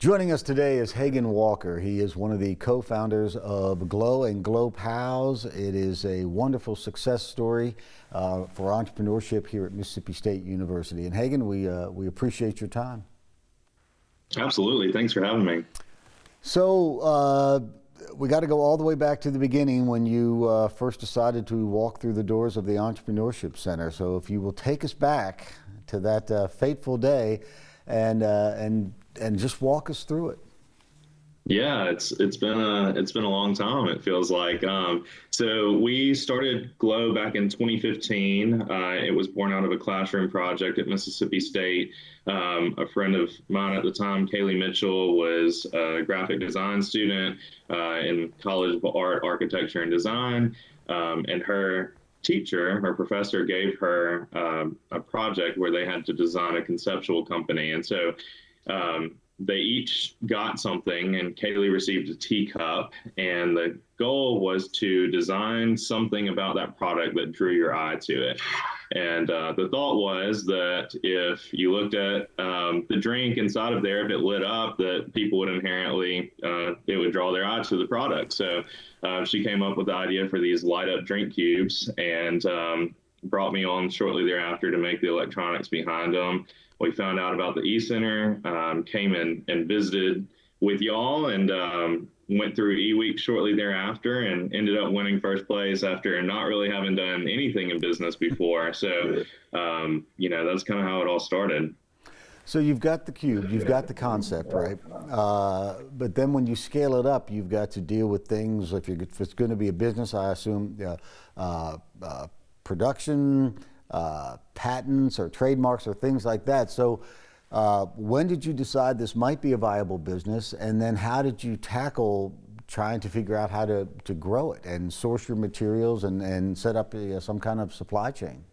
Joining us today is Hagan Walker. He is one of the co-founders of Glow and Glow Pals. It is a wonderful success story for entrepreneurship here at Mississippi State University. And Hagan, we appreciate your time. Absolutely. Thanks for having me. So we got to go all the way back to the beginning when you first decided to walk through the doors of the Entrepreneurship Center. So if you will take us back to that fateful day and just walk us through it. Yeah, it's been a long time. It feels like. So we started Glow back in 2015. It was born out of a classroom project at Mississippi State. A friend of mine at the time, Kaylee Mitchell, was a graphic design student in College of Art, Architecture, and Design, and her professor, gave her a project where they had to design a conceptual company, and so. They each got something, and Kaylee received a teacup, and the goal was to design something about that product that drew your eye to it. And the thought was that if you looked at the drink inside of there, if it lit up, that people would inherently, it would draw their eye to the product. So she came up with the idea for these light up drink cubes, and brought me on shortly thereafter to make the electronics behind them. We found out about the e-center, came in and visited with y'all, and went through e-week shortly thereafter, and ended up winning first place after not really having done anything in business before. So, that's kind of how it all started. So you've got the cube, you've got the concept, right? But then when you scale it up, you've got to deal with things. If it's going to be a business, I assume production, patents or trademarks or things like that. So when did you decide this might be a viable business, and then how did you tackle trying to figure out how to grow it and source your materials and set up some kind of supply chain?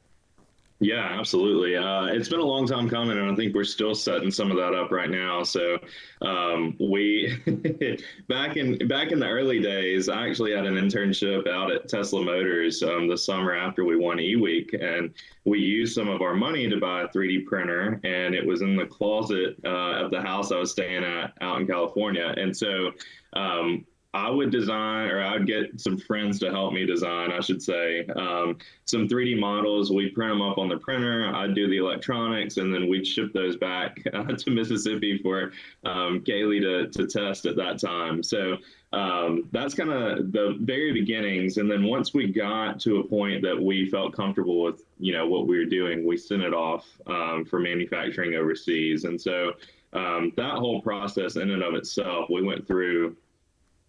Yeah, absolutely. It's been a long time coming, and I think we're still setting some of that up right now. So we back in the early days, I actually had an internship out at Tesla Motors the summer after we won eWeek, and we used some of our money to buy a 3D printer, and it was in the closet of the house I was staying at out in California. And so I would design, or I would get some friends to help me design, I should say, some 3D models. We'd print them up on the printer. I'd do the electronics, and then we'd ship those back to Mississippi for Kaylee to test at that time. So that's kind of the very beginnings. And then once we got to a point that we felt comfortable with, what we were doing, we sent it off for manufacturing overseas. And so that whole process in and of itself, we went through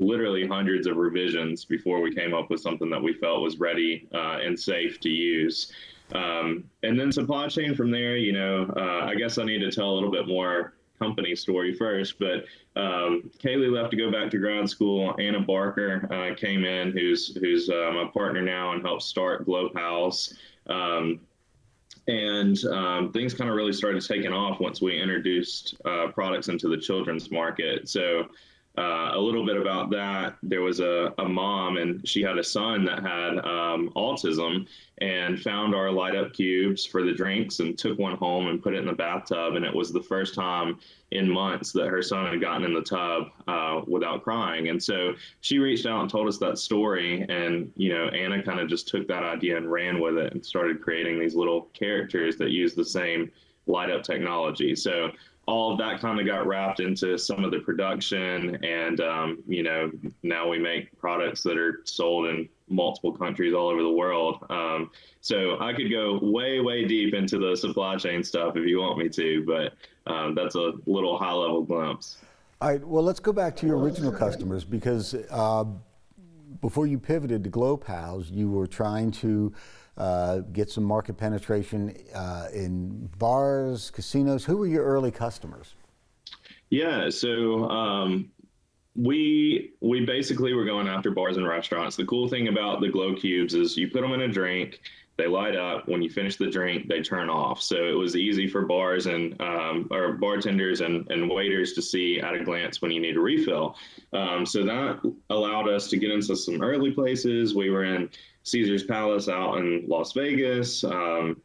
literally hundreds of revisions before we came up with something that we felt was ready and safe to use. And then supply chain from there, I guess I need to tell a little bit more company story first, but Kaylee left to go back to grad school. Anna Barker came in, who's my partner now and helped start Glow Pals. And things kind of really started taking off once we introduced products into the children's market. So a little bit about that. There was a mom, and she had a son that had autism, and found our light up cubes for the drinks and took one home and put it in the bathtub. And it was the first time in months that her son had gotten in the tub without crying. And so she reached out and told us that story. And, Anna kind of just took that idea and ran with it and started creating these little characters that use the same light up technology. So all of that kind of got wrapped into some of the production, and now we make products that are sold in multiple countries all over the world. So I could go way deep into the supply chain stuff if you want me to, but that's a little high level glimpse. All right, well, let's go back to your original customers, because before you pivoted to Glow Pals, you were trying to get some market penetration in bars, casinos. Who were your early customers? Yeah, so we basically were going after bars and restaurants. The cool thing about the Glow Cubes is you put them in a drink, they light up. When you finish the drink, they turn off. So it was easy for bars and or bartenders and waiters to see at a glance when you need a refill. So that allowed us to get into some early places. We were in Caesar's Palace out in Las Vegas, some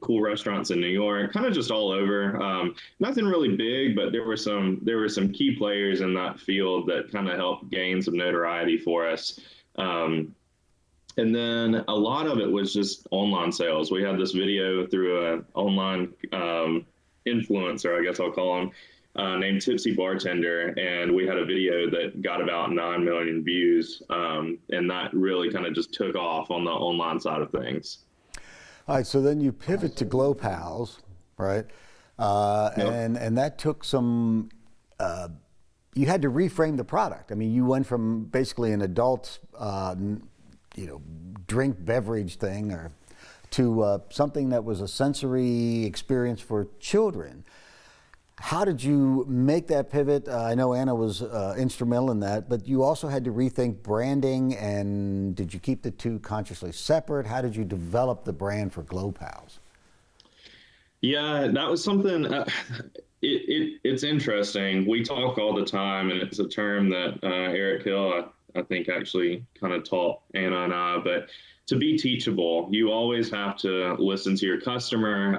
cool restaurants in New York, kind of just all over. Nothing really big, but there were some key players in that field that kind of helped gain some notoriety for us. And then a lot of it was just online sales. We had this video through an online influencer, I guess I'll call him, named Tipsy Bartender, and we had a video that got about 9 million views, and that really kind of just took off on the online side of things. All right, so then you pivot to Glow Pals, right? Yep. And that took some. You had to reframe the product. I mean, you went from basically an adult, drink beverage thing, or to something that was a sensory experience for children. How did you make that pivot? I know Anna was instrumental in that, but you also had to rethink branding, and did you keep the two consciously separate? How did you develop the brand for Glow Pals? Yeah, that was something. It's interesting. We talk all the time, and it's a term that Eric Hill, I think, actually kind of taught Anna and I. But to be teachable, you always have to listen to your customer.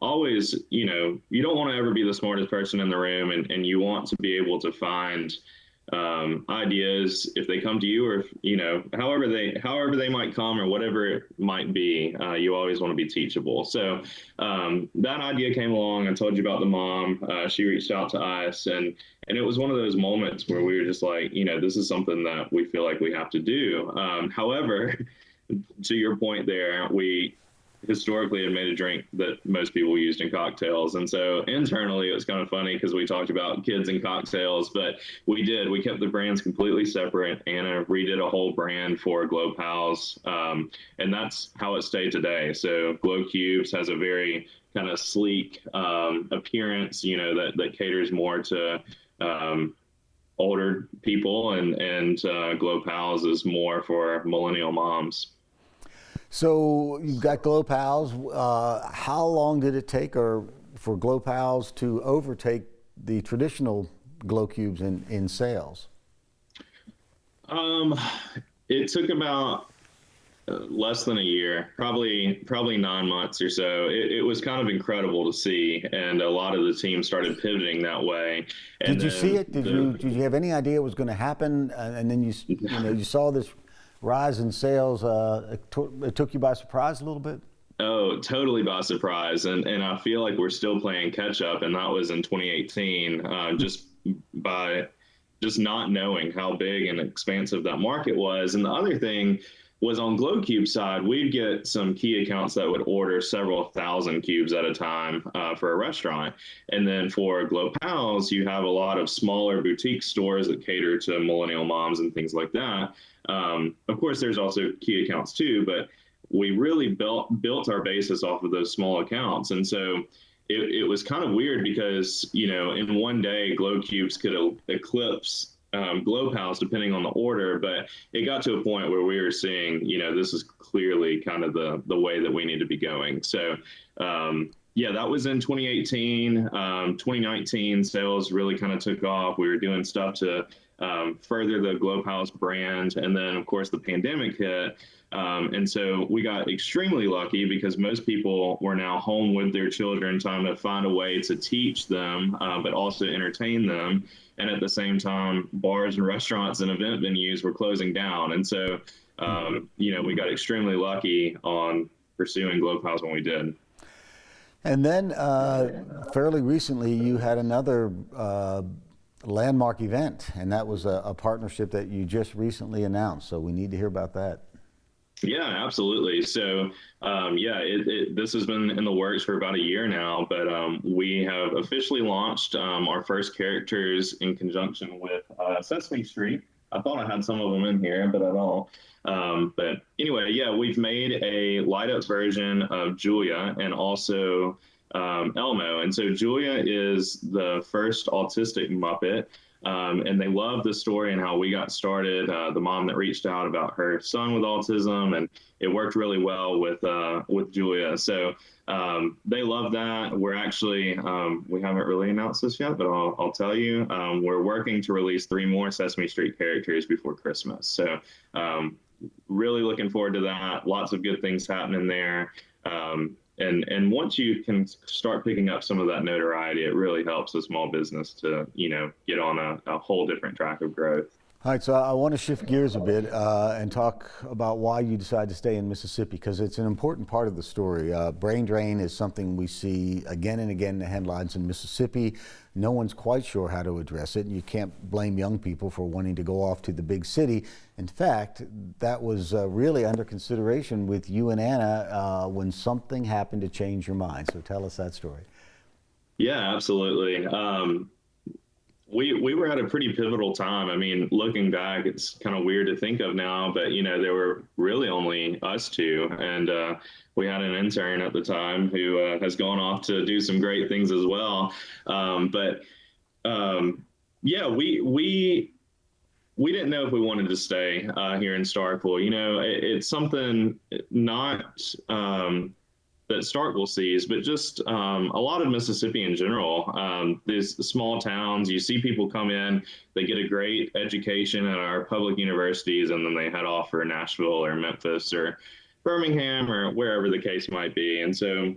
Always, you don't want to ever be the smartest person in the room, and you want to be able to find ideas if they come to you, or however they might come, or whatever it might be. You always want to be teachable. So that idea came along. I told you about the mom. She reached out to us, and it was one of those moments where we were just like, this is something that we feel like we have to do. However, to your point there, we historically had made a drink that most people used in cocktails. And so internally, it was kind of funny because we talked about kids and cocktails, but we kept the brands completely separate. Anna redid a whole brand for Glow Pals. And that's how it stayed today. So Glow Cubes has a very kind of sleek appearance, that caters more to older people, and Glow Pals is more for millennial moms. So you've got Glow Pals. How long did it take for Glow Pals to overtake the traditional Glow Cubes in sales? It took about less than a year, probably 9 months or so. It was kind of incredible to see, and a lot of the team started pivoting that way. And did you see it? Did you have any idea it was going to happen? And then you saw this rise in sales. It took you by surprise a little bit? Oh, totally by surprise. And I feel like we're still playing catch up, and that was in 2018, just not knowing how big and expansive that market was. And the other thing was, on Glow Cube side, we'd get some key accounts that would order several thousand cubes at a time for a restaurant. And then for Glow Pals, you have a lot of smaller boutique stores that cater to millennial moms and things like that. Of course, there's also key accounts too, but we really built our basis off of those small accounts. And so it was kind of weird because, in one day, Glow Cubes could eclipse Glow Pals depending on the order, but it got to a point where we were seeing, this is clearly kind of the way that we need to be going. So, that was in 2018. 2019 sales really kind of took off. We were doing stuff to further the Glow Pals brand. And then, of course, the pandemic hit. And so we got extremely lucky because most people were now home with their children, trying to find a way to teach them, but also entertain them. And at the same time, bars and restaurants and event venues were closing down. And so, we got extremely lucky on pursuing Glow Pals when we did. And then fairly recently, you had another landmark event, and that was a partnership that you just recently announced. So we need to hear about that. Yeah, absolutely. So, this has been in the works for about a year now, but we have officially launched our first characters in conjunction with Sesame Street. I thought I had some of them in here, but I don't. But anyway, we've made a light-up version of Julia and also Elmo. And so Julia is the first autistic Muppet. And they love the story and how we got started. The mom that reached out about her son with autism, and it worked really well with Julia. So they love that. We're actually we haven't really announced this yet, but I'll tell you, we're working to release 3 more Sesame Street characters before Christmas. So really looking forward to that. Lots of good things happening there. And once you can start picking up some of that notoriety, it really helps a small business to, get on a whole different track of growth. All right, so I want to shift gears a bit and talk about why you decided to stay in Mississippi, because it's an important part of the story. Brain drain is something we see again and again in the headlines in Mississippi. No one's quite sure how to address it, and you can't blame young people for wanting to go off to the big city. In fact, that was really under consideration with you and Anna when something happened to change your mind. So tell us that story. Yeah, absolutely. We were at a pretty pivotal time. I mean, looking back, it's kind of weird to think of now, but there were really only us two, and we had an intern at the time who has gone off to do some great things as well. Yeah, we didn't know if we wanted to stay here in Starkville. It's something not that Starkville sees, but just a lot of Mississippi in general. These small towns, you see people come in, they get a great education at our public universities, and then they head off for Nashville or Memphis or Birmingham or wherever the case might be. And so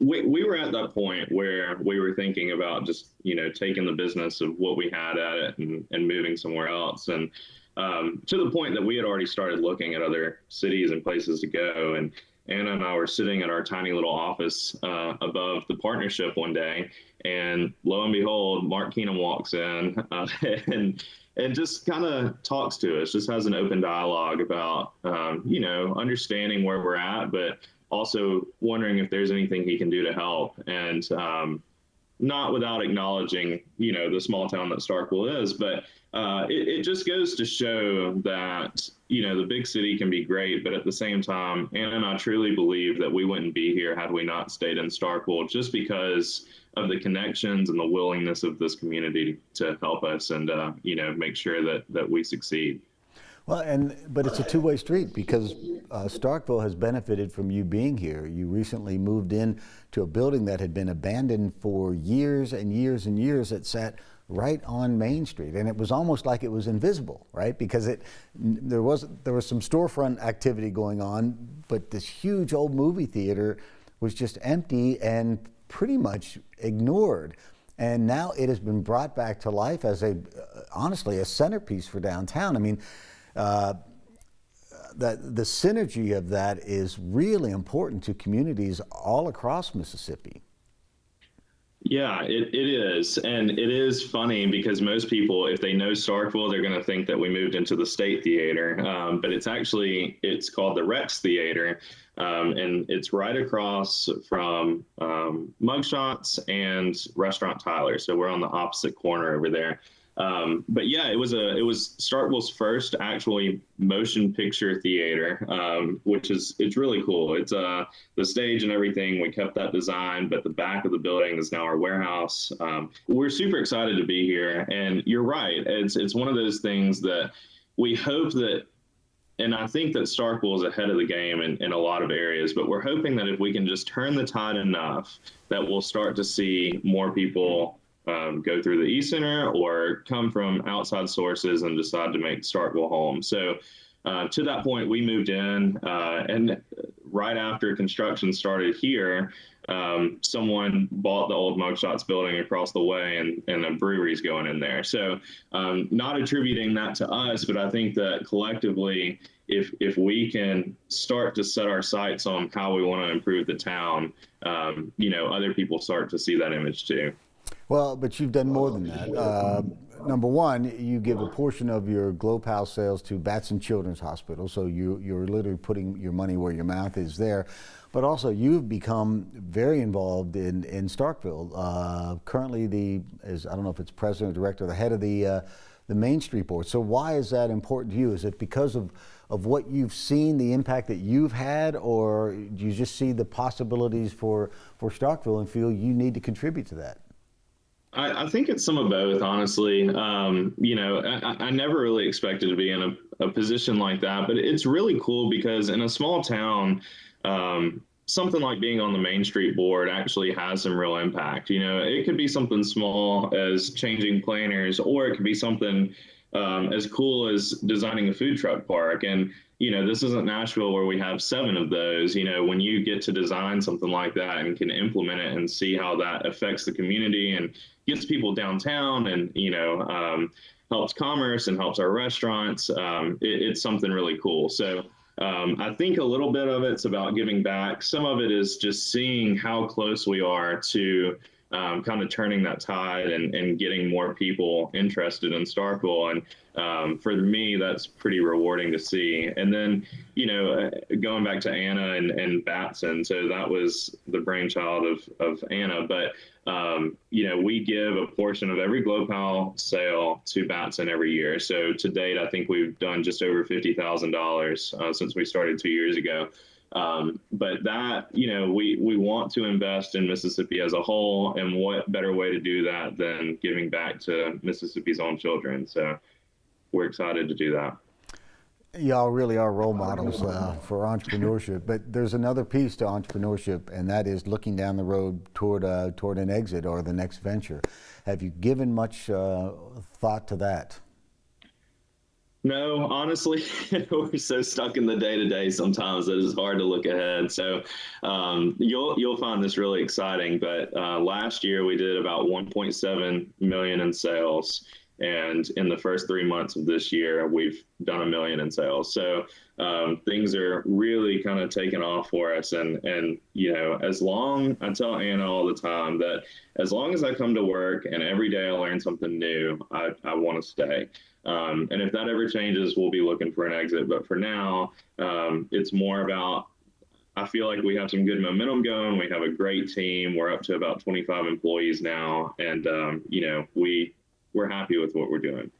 we were at that point where we were thinking about just, taking the business of what we had at it and moving somewhere else. And to the point that we had already started looking at other cities and places to go. And Anna and I were sitting at our tiny little office above the partnership one day, and lo and behold, Mark Keenum walks in and just kind of talks to us, just has an open dialogue about, understanding where we're at, but also wondering if there's anything he can do to help. And not without acknowledging, the small town that Starkville is, but it just goes to show that, the big city can be great, but at the same time, Anna and I truly believe that we wouldn't be here had we not stayed in Starkville, just because of the connections and the willingness of this community to help us and, make sure that we succeed. Well, but it's a two-way street, because Starkville has benefited from you being here. You recently moved in to a building that had been abandoned for years and years and years. That sat right on Main Street, and it was almost like it was invisible, right? Because there was some storefront activity going on, but this huge old movie theater was just empty and pretty much ignored. And now it has been brought back to life as honestly, a centerpiece for downtown. I mean, the synergy of that is really important to communities all across Mississippi. Yeah, it is. And it is funny because most people, if they know Starkville, they're going to think that we moved into the State Theater. But it's called the Rex Theater. And it's right across from Mugshots and Restaurant Tyler. So we're on the opposite corner over there. But yeah, it was Starkville's first actually motion picture theater, it's really cool. It's the stage and everything. We kept that design, but the back of the building is now our warehouse. We're super excited to be here, and you're right. It's one of those things that we hope that, and I think that Starkville is ahead of the game in a lot of areas, but we're hoping that if we can just turn the tide enough, that we'll start to see more people go through the E-Center or come from outside sources and decide to make Starkville home. So to that point, we moved in, and right after construction started here, someone bought the old Mugshots building across the way, and a brewery's going in there. So not attributing that to us, but I think that collectively, if we can start to set our sights on how we want to improve the town, other people start to see that image too. Well, but you've done more than that. Number one, you give a portion of your Global sales to Batson Children's Hospital, so you're literally putting your money where your mouth is there. But also, you've become very involved in Starkville. Currently, I don't know if it's president or director, the head of the Main Street Board. So why is that important to you? Is it because of what you've seen, the impact that you've had, or do you just see the possibilities for Starkville and feel you need to contribute to that? I think it's some of both, honestly. I never really expected to be in a position like that, but it's really cool because in a small town, something like being on the Main Street Board actually has some real impact. It could be something small as changing planners, or it could be something as cool as designing a food truck park. And, this isn't Nashville where we have 7 of those. When you get to design something like that and can implement it and see how that affects the community and gets people downtown and, helps commerce and helps our restaurants, it's something really cool. So I think a little bit of it's about giving back. Some of it is just seeing how close we are to kind of turning that tide and getting more people interested in Starkville. And for me, that's pretty rewarding to see. And then, going back to Anna and Batson, so that was the brainchild of Anna. But, we give a portion of every Glow Pal sale to Batson every year. So to date, I think we've done just over $50,000 since we started 2 years ago. But that, we want to invest in Mississippi as a whole, and what better way to do that than giving back to Mississippi's own children. So we're excited to do that. Y'all really are role models for entrepreneurship, but there's another piece to entrepreneurship, and that is looking down the road toward an exit or the next venture. Have you given much thought to that? No, honestly, we're so stuck in the day-to-day sometimes that it's hard to look ahead. So you'll find this really exciting. But last year we did about 1.7 million in sales. And in the first 3 months of this year, we've done 1 million in sales. So things are really kind of taking off for us. And I tell Anna all the time that as long as I come to work and every day I learn something new, I want to stay. And if that ever changes, we'll be looking for an exit. But for now, it's more about, I feel like we have some good momentum going. We have a great team. We're up to about 25 employees now. And, we're happy with what we're doing.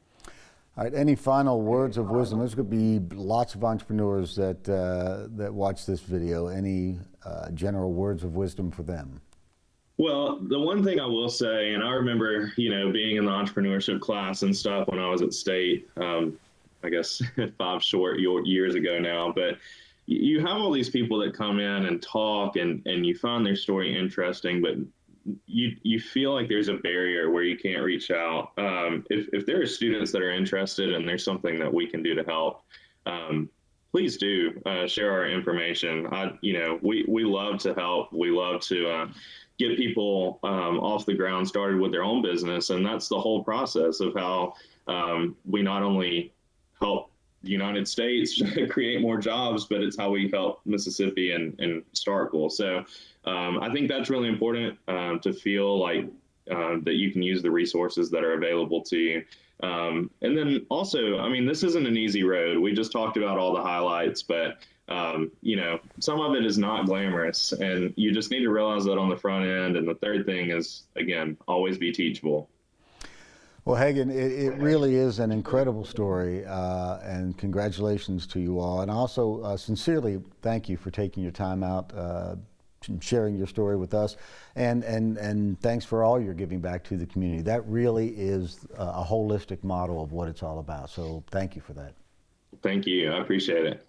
All right. Any final words of wisdom? There's going to be lots of entrepreneurs that watch this video. Any general words of wisdom for them? Well, the one thing I will say, and I remember, being in the entrepreneurship class and stuff when I was at State, I guess 5 short years ago now, but you have all these people that come in and talk and you find their story interesting, but you feel like there's a barrier where you can't reach out. If there are students that are interested and there's something that we can do to help, please do share our information. We love to help. We love to get people off the ground, started with their own business. And that's the whole process of how we not only help the United States create more jobs, but it's how we help Mississippi and Starkville. So I think that's really important to feel like that you can use the resources that are available to you. And then also, this isn't an easy road. We just talked about all the highlights, but some of it is not glamorous, and you just need to realize that on the front end. And the third thing is, again, always be teachable. Well, Hagan, it really is an incredible story, and congratulations to you all. And also, sincerely, thank you for taking your time out, sharing your story with us, and thanks for all you're giving back to the community. That really is a holistic model of what it's all about. So thank you for that. Thank you. I appreciate it.